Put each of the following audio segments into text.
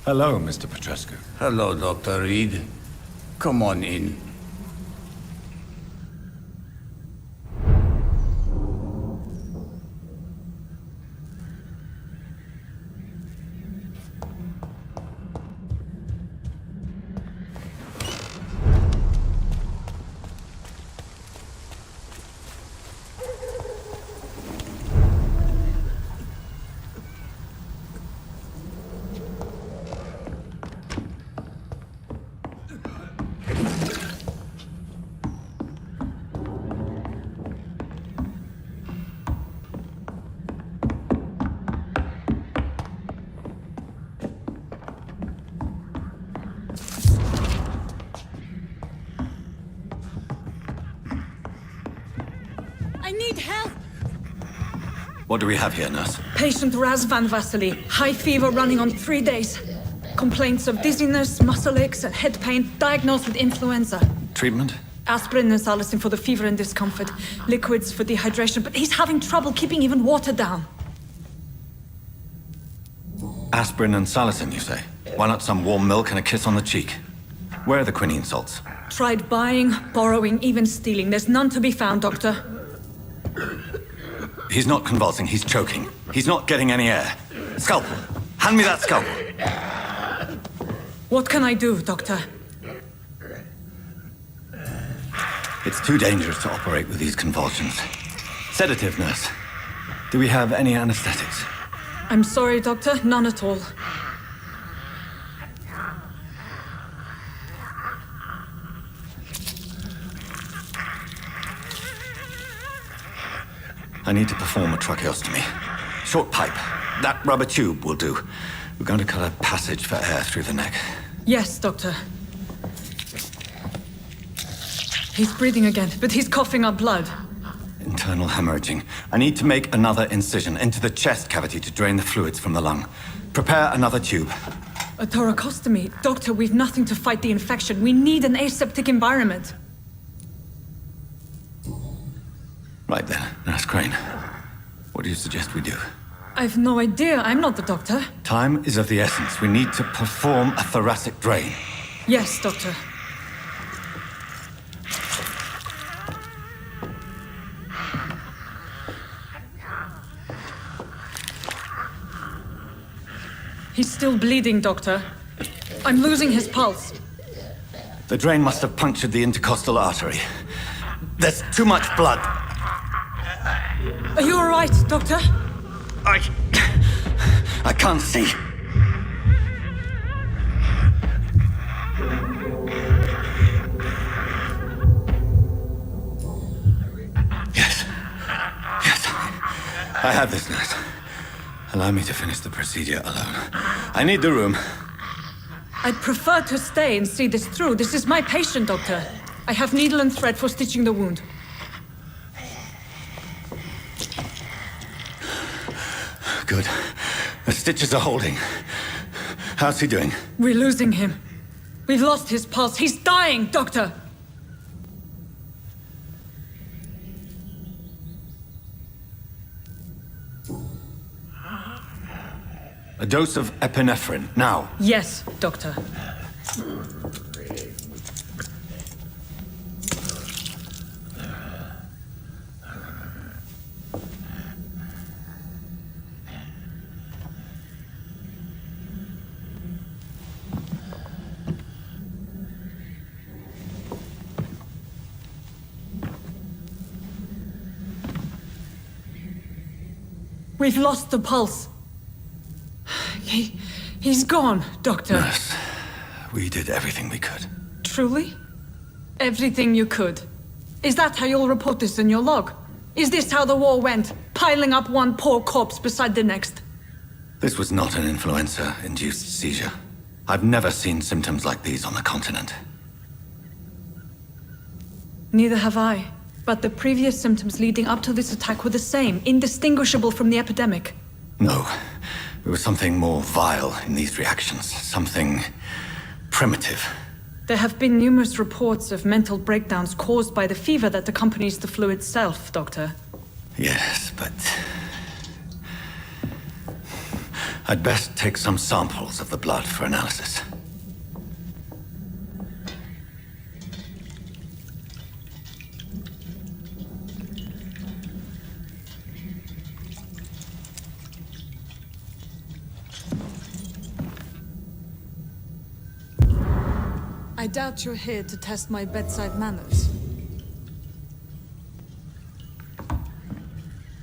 Hello, Mr. Petrescu. Hello, Dr. Reid. Come on in. I need help! What do we have here, nurse? Patient Raz Van Vasily. High fever running on 3 days. Complaints of dizziness, muscle aches, and head pain. Diagnosed with influenza. Treatment? Aspirin and salicin for the fever and discomfort. Liquids for dehydration, but he's having trouble keeping even water down. Aspirin and salicin, you say? Why not some warm milk and a kiss on the cheek? Where are the quinine salts? Tried buying, borrowing, even stealing. There's none to be found, Doctor. He's not convulsing, he's choking. He's not getting any air. Scalpel! Hand me that scalpel! What can I do, Doctor? It's too dangerous to operate with these convulsions. Sedative, nurse. Do we have any anesthetics? I'm sorry, Doctor. None at all. I need to perform a tracheostomy. Short pipe. That rubber tube will do. We're going to cut a passage for air through the neck. Yes, Doctor. He's breathing again, but he's coughing up blood. Internal hemorrhaging. I need to make another incision into the chest cavity to drain the fluids from the lung. Prepare another tube. A thoracostomy? Doctor, we've nothing to fight the infection. We need an aseptic environment. Right then, Nurse Crane. What do you suggest we do? I've no idea. I'm not the doctor. Time is of the essence. We need to perform a thoracic drain. Yes, Doctor. He's still bleeding, Doctor. I'm losing his pulse. The drain must have punctured the intercostal artery. There's too much blood. Are you all right, Doctor? I can't see. Yes. Yes. I have this, nurse. Allow me to finish the procedure alone. I need the room. I'd prefer to stay and see this through. This is my patient, Doctor. I have needle and thread for stitching the wound. Good. The stitches are holding. How's he doing? We're losing him. We've lost his pulse. He's dying, Doctor! A dose of epinephrine, now. Yes, Doctor. We've lost the pulse. He's gone, Doctor. Nurse, we did everything we could. Truly? Everything you could. Is that how you'll report this in your log? Is this how the war went? Piling up one poor corpse beside the next? This was not an influenza-induced seizure. I've never seen symptoms like these on the continent. Neither have I. But the previous symptoms leading up to this attack were the same, indistinguishable from the epidemic. No. There was something more vile in these reactions. Something primitive. There have been numerous reports of mental breakdowns caused by the fever that accompanies the flu itself, Doctor. Yes, but I'd best take some samples of the blood for analysis. I doubt you're here to test my bedside manners.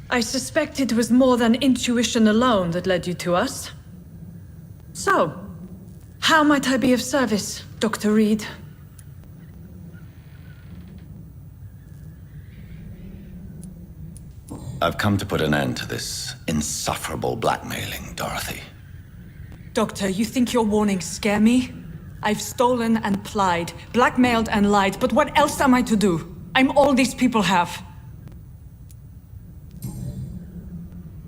I suspect it was more than intuition alone that led you to us. So, how might I be of service, Dr. Reid? I've come to put an end to this insufferable blackmailing, Dorothy. Doctor, you think your warnings scare me? I've stolen and plied, blackmailed and lied, but what else am I to do? I'm all these people have.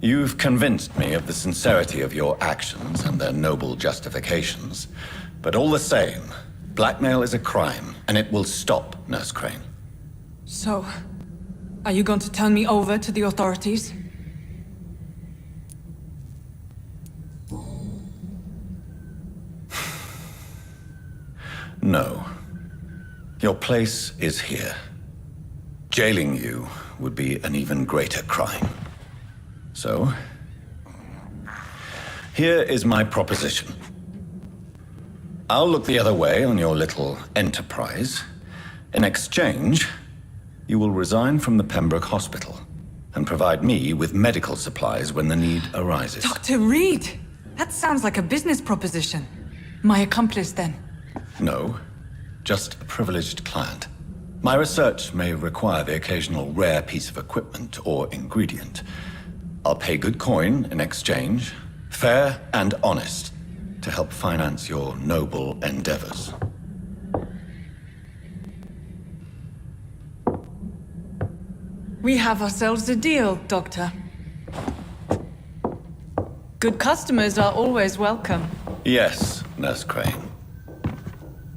You've convinced me of the sincerity of your actions and their noble justifications. But all the same, blackmail is a crime, and it will stop, Nurse Crane. So, are you going to turn me over to the authorities? No. Your place is here. Jailing you would be an even greater crime. So, here is my proposition. I'll look the other way on your little enterprise. In exchange, you will resign from the Pembroke Hospital and provide me with medical supplies when the need arises. Dr. Reid! That sounds like a business proposition. My accomplice, then? No, just a privileged client. My research may require the occasional rare piece of equipment or ingredient. I'll pay good coin in exchange, fair and honest, to help finance your noble endeavors. We have ourselves a deal, Doctor. Good customers are always welcome. Yes, Nurse Crane.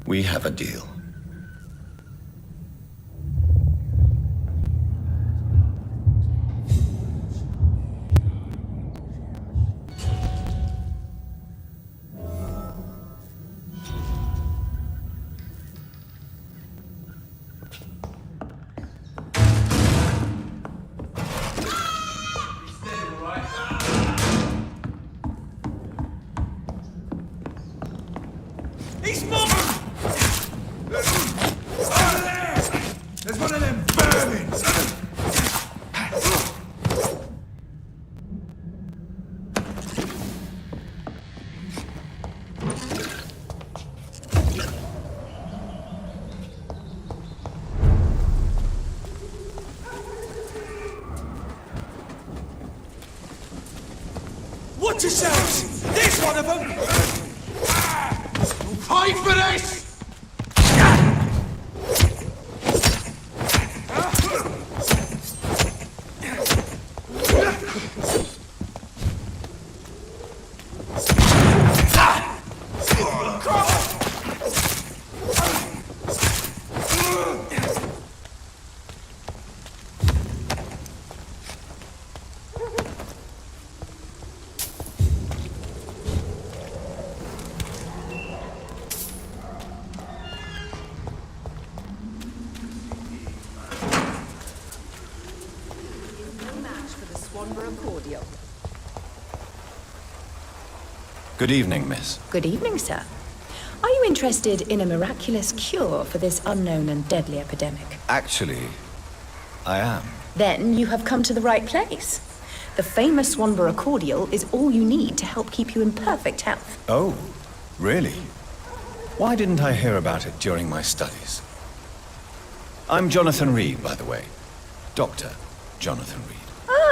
We have a deal. He's moving! There's one of them vermins! Watch yourselves! There's one of them! Fight for this! Good evening, miss. Good evening, sir. Are you interested in a miraculous cure for this unknown and deadly epidemic? Actually, I am. Then you have come to the right place. The famous Swanborough cordial is all you need to help keep you in perfect health. Oh, really? Why didn't I hear about it during my studies? I'm Jonathan Reid, by the way. Dr. Jonathan Reid.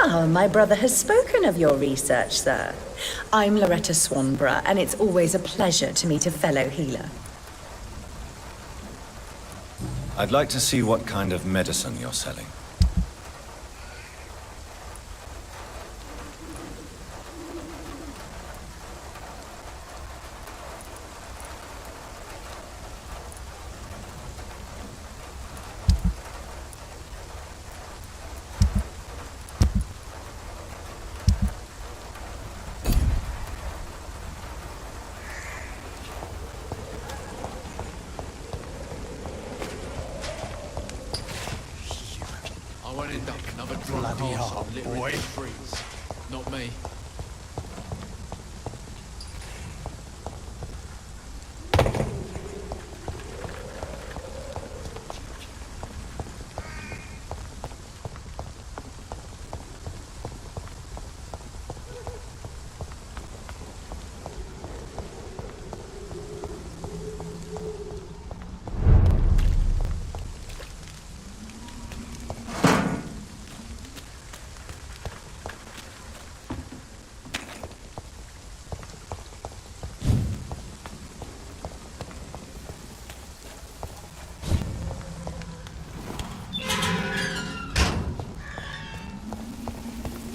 Ah, my brother has spoken of your research, sir. I'm Loretta Swanborough, and it's always a pleasure to meet a fellow healer. I'd like to see what kind of medicine you're selling. end up another drunk arsehole littering the streets. Not me.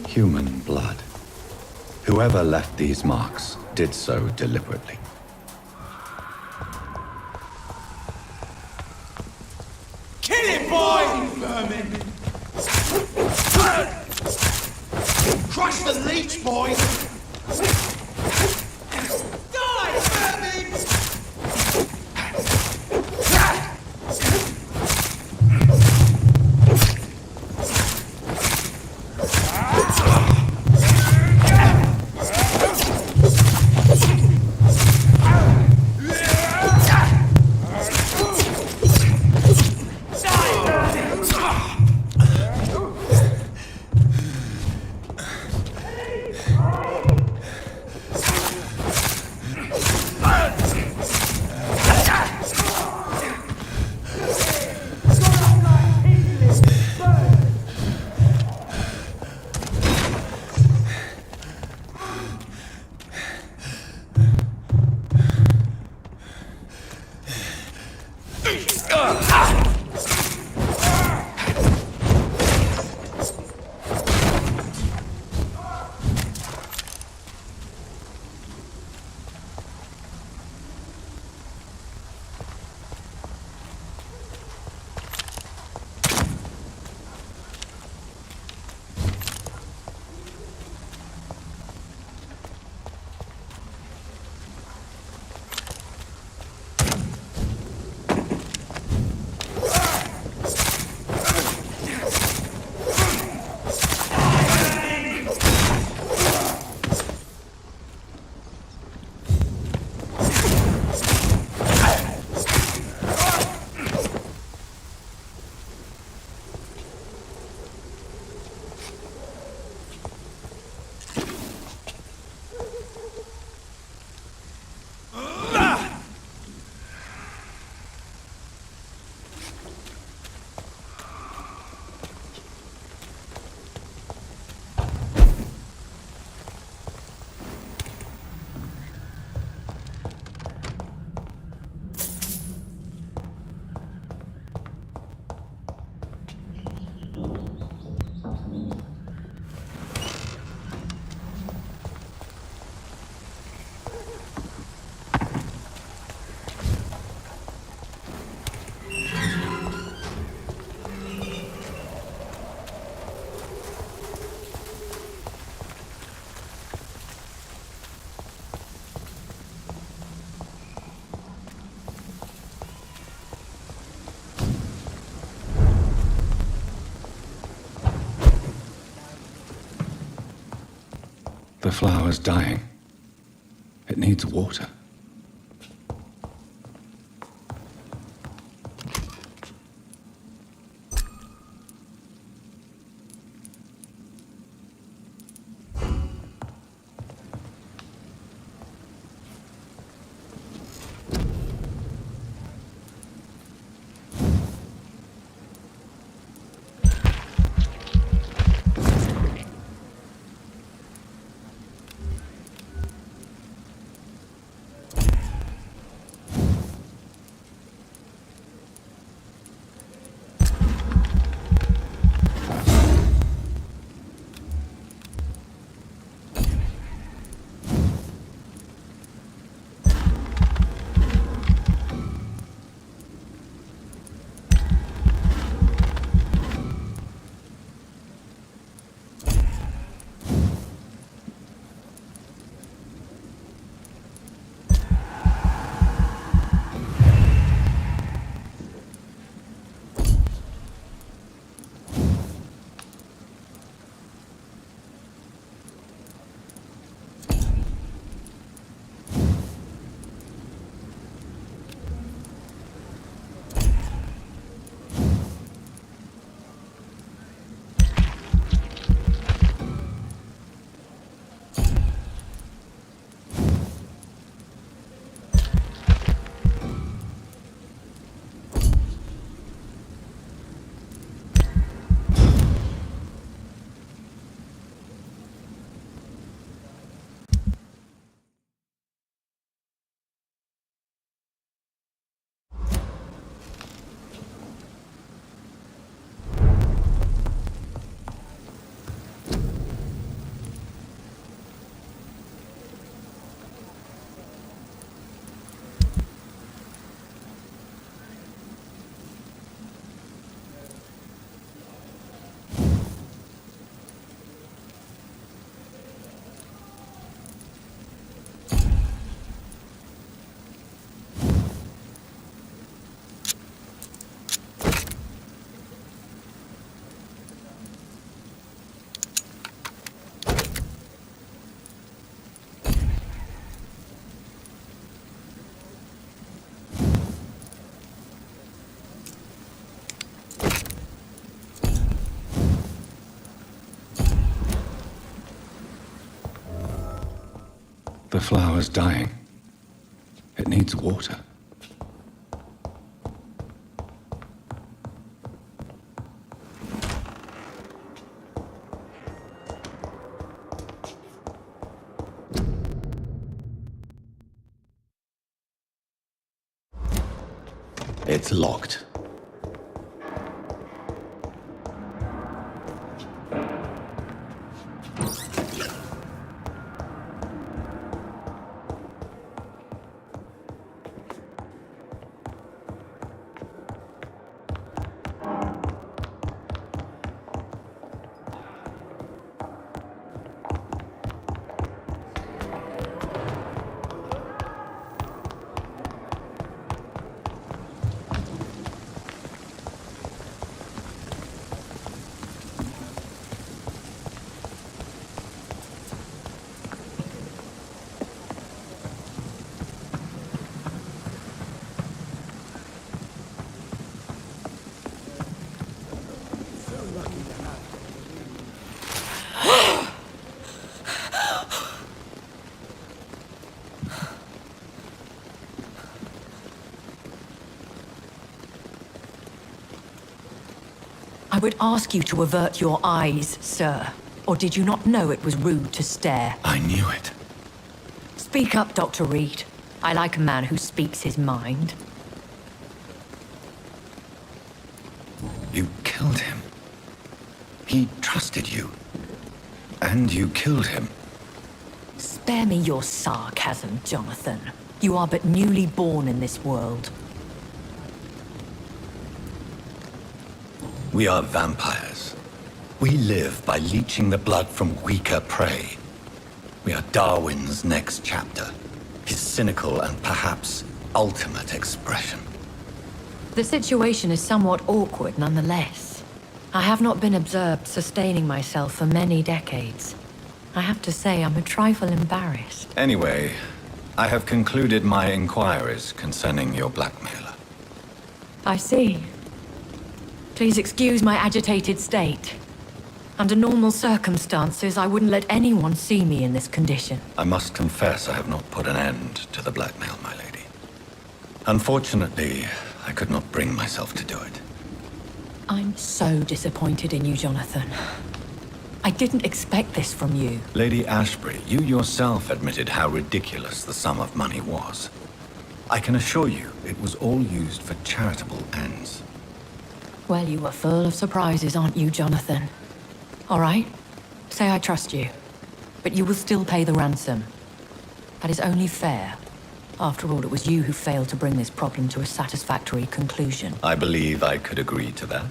Human blood. Whoever left these marks did so deliberately. Kill it, boy! Vermin! Crush the leech, boy! Die, vermin! The flower's dying. It needs water. The flower's dying. It needs water. It's locked. I would ask you to avert your eyes, sir. Or did you not know it was rude to stare? I knew it. Speak up, Dr. Reid. I like a man who speaks his mind. You killed him. He trusted you. And you killed him. Spare me your sarcasm, Jonathan. You are but newly born in this world. We are vampires. We live by leeching the blood from weaker prey. We are Darwin's next chapter. His cynical and perhaps ultimate expression. The situation is somewhat awkward nonetheless. I have not been observed sustaining myself for many decades. I have to say I'm a trifle embarrassed. Anyway, I have concluded my inquiries concerning your blackmailer. I see. Please excuse my agitated state. Under normal circumstances, I wouldn't let anyone see me in this condition. I must confess I have not put an end to the blackmail, my lady. Unfortunately, I could not bring myself to do it. I'm so disappointed in you, Jonathan. I didn't expect this from you. Lady Ashbury, you yourself admitted how ridiculous the sum of money was. I can assure you, it was all used for charitable ends. Well, you were full of surprises, aren't you, Jonathan? All right, say I trust you, but you will still pay the ransom. That is only fair. After all, it was you who failed to bring this problem to a satisfactory conclusion. I believe I could agree to that.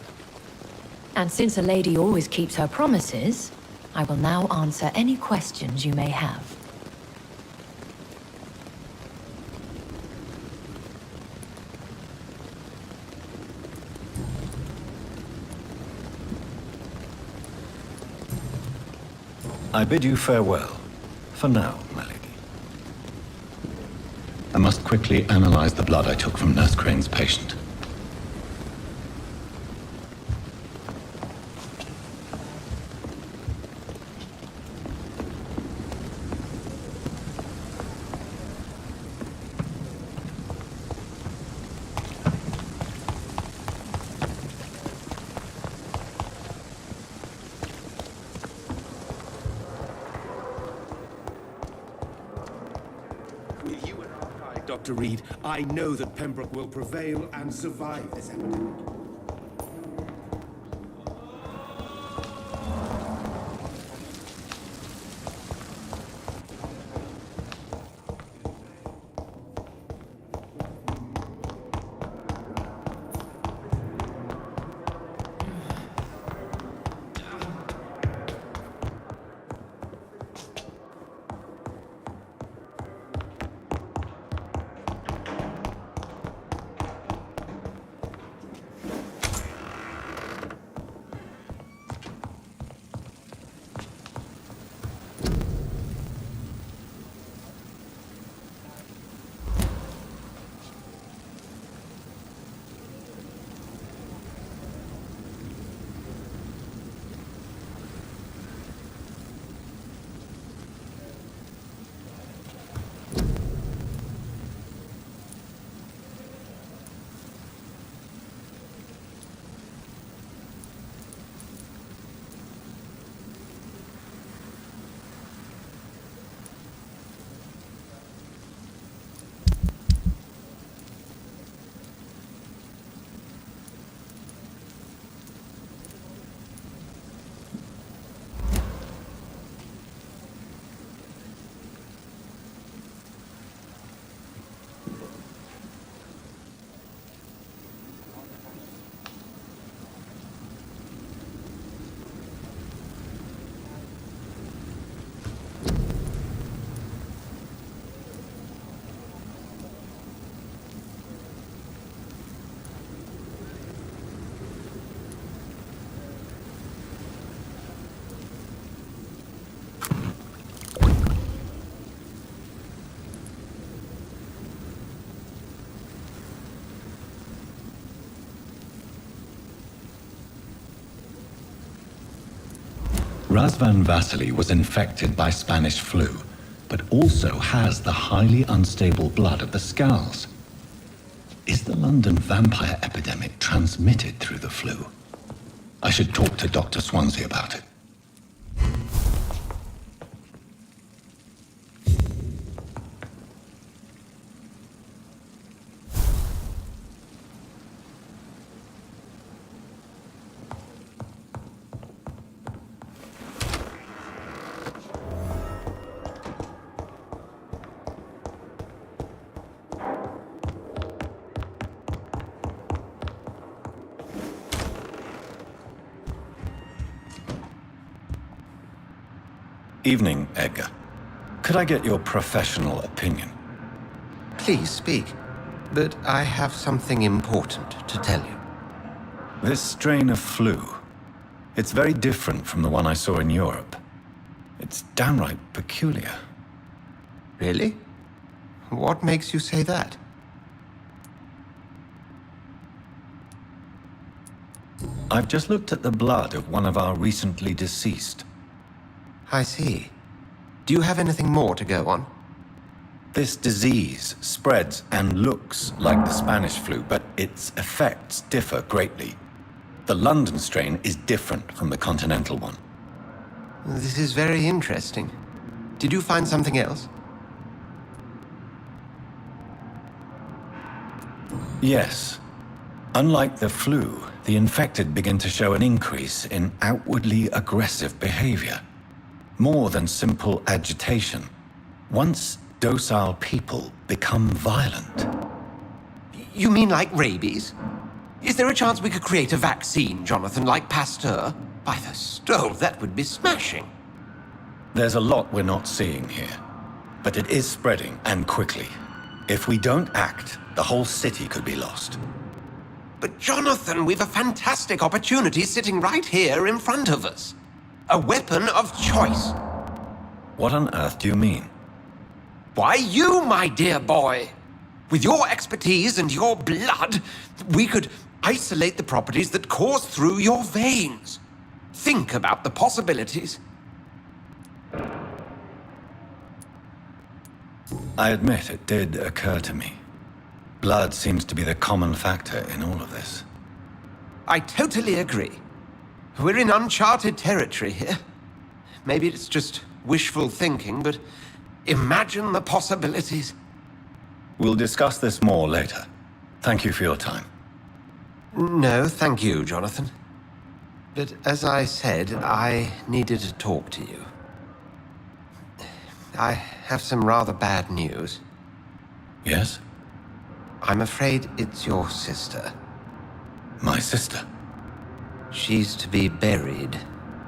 And since a lady always keeps her promises, I will now answer any questions you may have. I bid you farewell. For now, my lady. I must quickly analyze the blood I took from Nurse Crane's patient. With you at our side, Dr. Reid, I know that Pembroke will prevail and survive this epidemic. Razvan Vasily was infected by Spanish flu, but also has the highly unstable blood of the Scows. Is the London vampire epidemic transmitted through the flu? I should talk to Dr. Swansea about it. Evening, Edgar. Could I get your professional opinion? Please speak, but I have something important to tell you. This strain of flu, it's very different from the one I saw in Europe. It's downright peculiar. Really? What makes you say that? I've just looked at the blood of one of our recently deceased. I see. Do you have anything more to go on? This disease spreads and looks like the Spanish flu, but its effects differ greatly. The London strain is different from the continental one. This is very interesting. Did you find something else? Yes. Unlike the flu, the infected begin to show an increase in outwardly aggressive behavior. More than simple agitation. Once docile people become violent. You mean like rabies? Is there a chance we could create a vaccine, Jonathan, like Pasteur? By the stove, that would be smashing. There's a lot we're not seeing here. But it is spreading, and quickly. If we don't act, the whole city could be lost. But Jonathan, we've a fantastic opportunity sitting right here in front of us. A weapon of choice. What on earth do you mean? Why, you, my dear boy. With your expertise and your blood, we could isolate the properties that course through your veins. Think about the possibilities. I admit it did occur to me. Blood seems to be the common factor in all of this. I totally agree. We're in uncharted territory here. Maybe it's just wishful thinking, but imagine the possibilities. We'll discuss this more later. Thank you for your time. No, thank you, Jonathan. But as I said, I needed to talk to you. I have some rather bad news. Yes? I'm afraid it's your sister. My sister? She's to be buried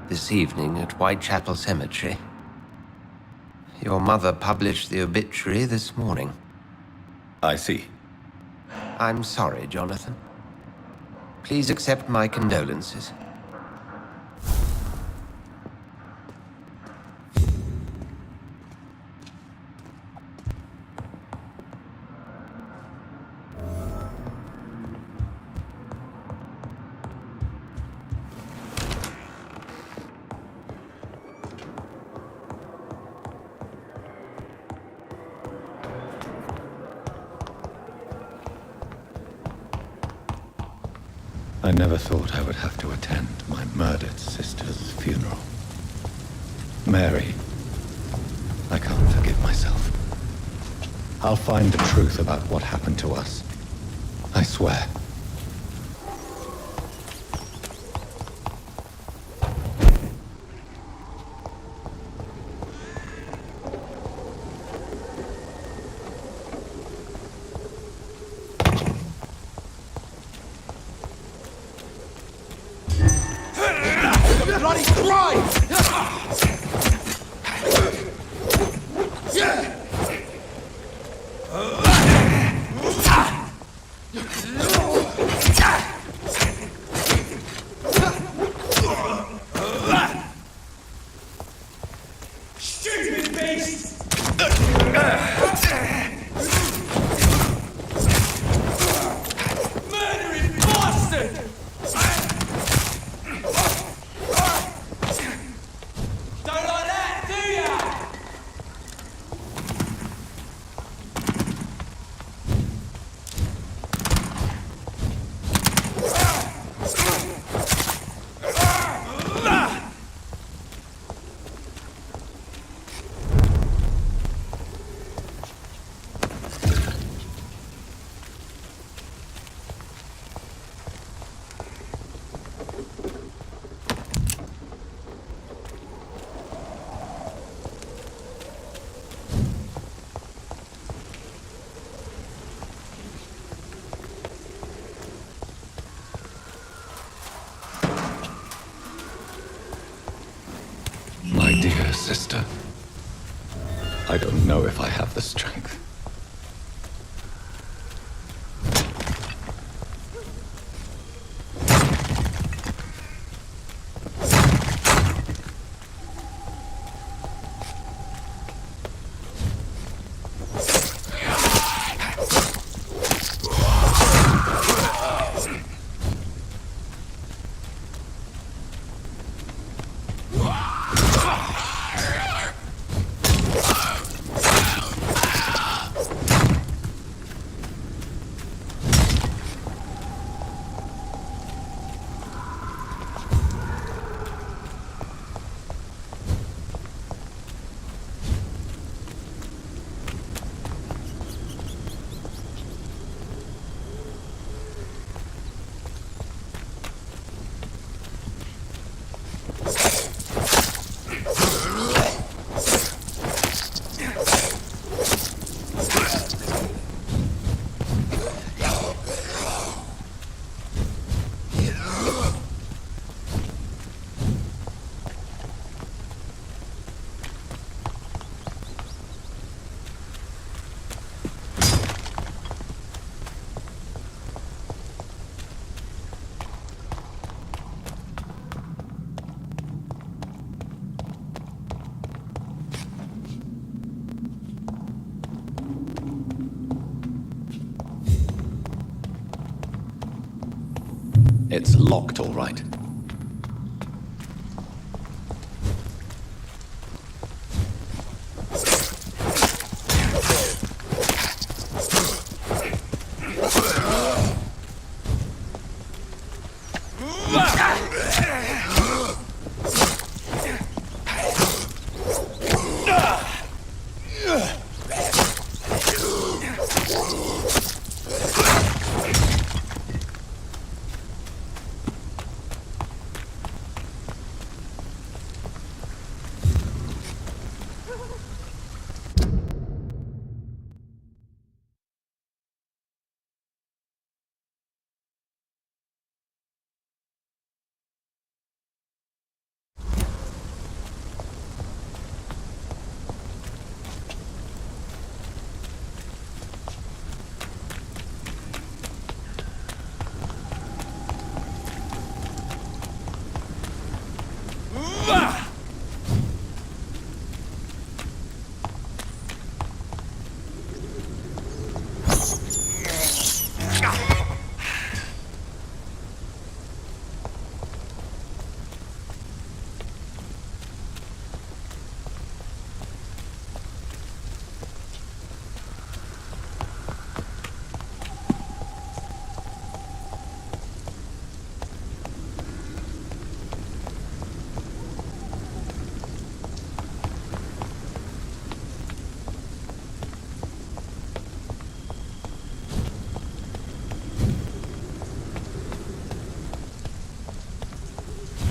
this evening at Whitechapel Cemetery. Your mother published the obituary this morning. I see. I'm sorry, Jonathan. Please accept my condolences. I never thought I would have to attend my murdered sister's funeral. Mary, I can't forgive myself. I'll find the truth about what happened to us. I swear. Bloody Christ! Stupid beast! Murdering bastard! sister. I don't know if I have the strength. It's locked, all right.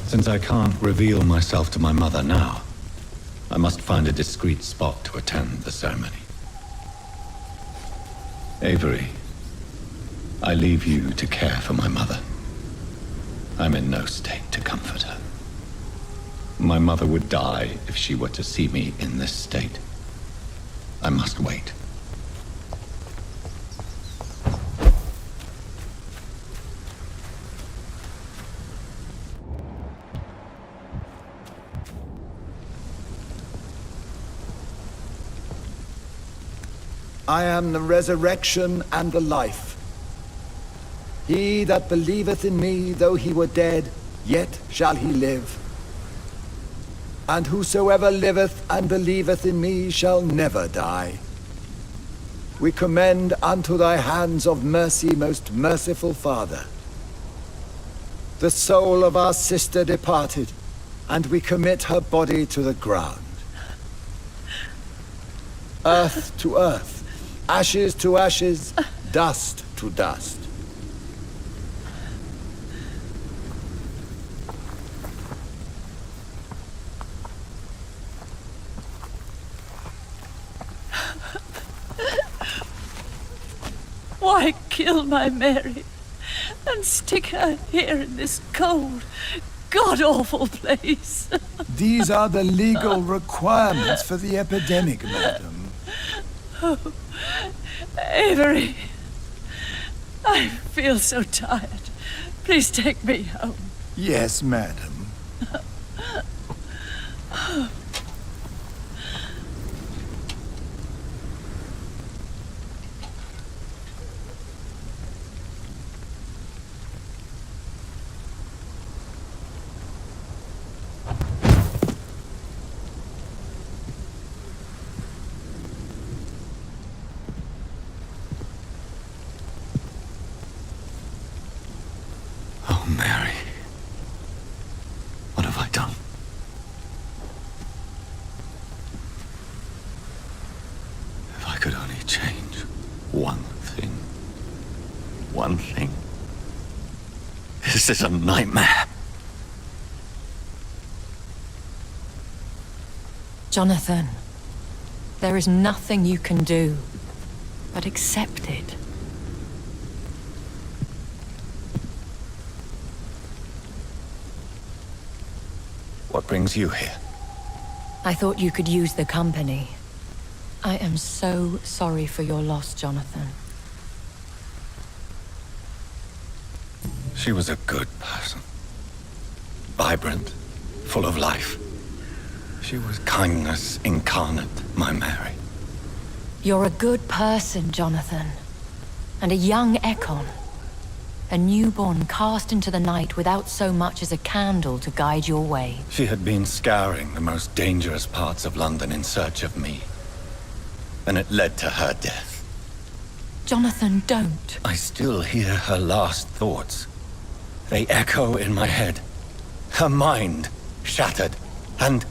Since I can't reveal myself to my mother now, I must find a discreet spot to attend the ceremony. Avery, I leave you to care for my mother. I'm in no state to comfort her. My mother would die if she were to see me in this state. I must wait. I am the resurrection and the life. He that believeth in me, though he were dead, yet shall he live. And whosoever liveth and believeth in me shall never die. We commend unto thy hands of mercy, most merciful Father, the soul of our sister departed, and we commit her body to the ground. Earth to earth, ashes to ashes, dust to dust. Why kill my Mary and stick her here in this cold, god-awful place. These are the legal requirements for the epidemic, madam. Oh, Avery. I feel so tired. Please take me home. Yes, madam. Oh, Mary. What have I done? If I could only change one thing. One thing. This is a nightmare. Jonathan, there is nothing you can do but accept it. What brings you here? I thought you could use the company. I am so sorry for your loss, Jonathan. She was a good person. Vibrant, full of life. She was kindness incarnate, my Mary. You're a good person, Jonathan. And a young Ekon. A newborn cast into the night without so much as a candle to guide your way. She had been scouring the most dangerous parts of London in search of me. And it led to her death. Jonathan, don't. I still hear her last thoughts. They echo in my head. Her mind shattered, and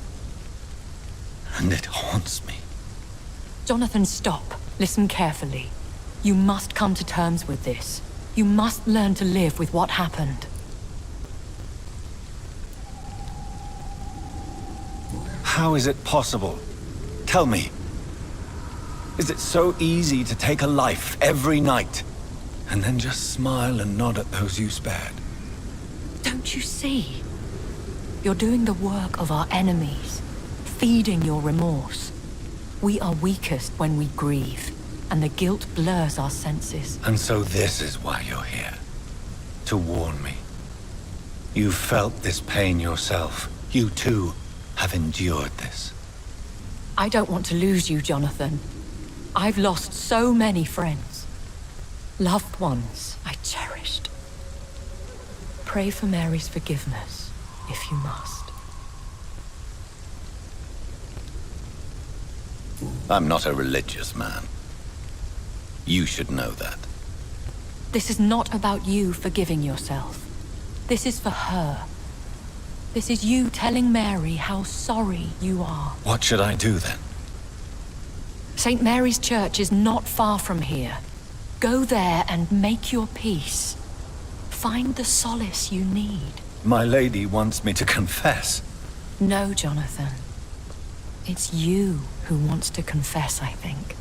it haunts me. Jonathan, stop. Listen carefully. You must come to terms with this. You must learn to live with what happened. How is it possible? Tell me. Is it so easy to take a life every night, and then just smile and nod at those you spared? Don't you see? You're doing the work of our enemies, feeding your remorse. We are weakest when we grieve, and the guilt blurs our senses. And so this is why you're here. To warn me. You've felt this pain yourself. You too have endured this. I don't want to lose you, Jonathan. I've lost so many friends. Loved ones I cherished. Pray for Mary's forgiveness, if you must. I'm not a religious man. You should know that. This is not about you forgiving yourself. This is for her. This is you telling Mary how sorry you are. What should I do then? St. Mary's Church is not far from here. Go there and make your peace. Find the solace you need. My lady wants me to confess. No, Jonathan. It's you who wants to confess, I think.